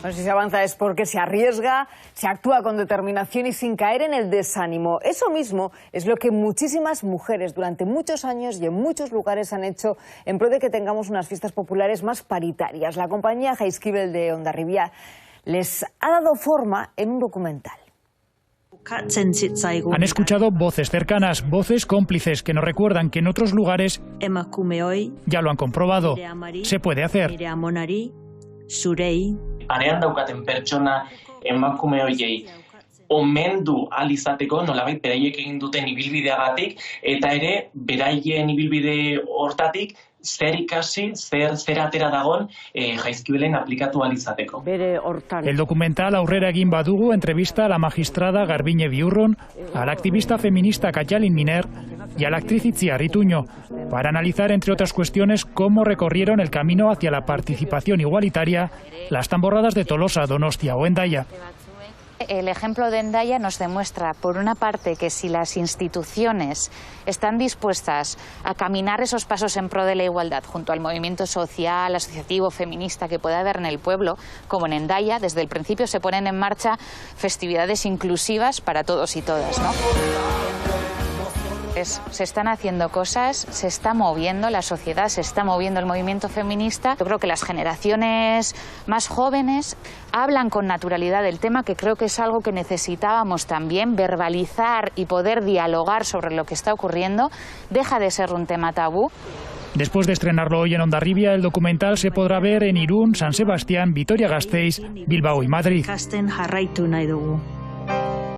Bueno, si se avanza es porque se arriesga, se actúa con determinación y sin caer en el desánimo. Eso mismo es lo que muchísimas mujeres durante muchos años y en muchos lugares han hecho en pro de que tengamos unas fiestas populares más paritarias. La compañía Jaizkibel de Hondarribia les ha dado forma en un documental. Han escuchado voces cercanas, voces cómplices que nos recuerdan que en otros lugares ya lo han comprobado. Se puede hacer. Arean daukaten pertsona emakume horiei omendu ahal izateko nolabait beraiek egin duten ibilbideagatik eta ere beraien ibilbide hortatik zer ikasi, zer atera dagon Jaizkibelen aplikatu ahal izateko. El documental aurrera egin badugu entrevista a la magistrada Garbiñe Biurrun, al activista feminista Kayalin Miner y a la actriz Itziar Ituño, para analizar, entre otras cuestiones, cómo recorrieron el camino hacia la participación igualitaria las tamborradas de Tolosa, Donostia o Hendaya. El ejemplo de Hendaya nos demuestra, por una parte, que si las instituciones están dispuestas a caminar esos pasos en pro de la igualdad junto al movimiento social, asociativo, feminista que pueda haber en el pueblo, como en Hendaya, desde el principio se ponen en marcha festividades inclusivas para todos y todas, ¿no? Se están haciendo cosas, se está moviendo la sociedad, se está moviendo el movimiento feminista. Yo creo que las generaciones más jóvenes hablan con naturalidad del tema, que creo que es algo que necesitábamos también, verbalizar y poder dialogar sobre lo que está ocurriendo. Deja de ser un tema tabú. Después de estrenarlo hoy en Hondarribia, el documental se podrá ver en Irún, San Sebastián, Vitoria-Gasteiz, Bilbao y Madrid.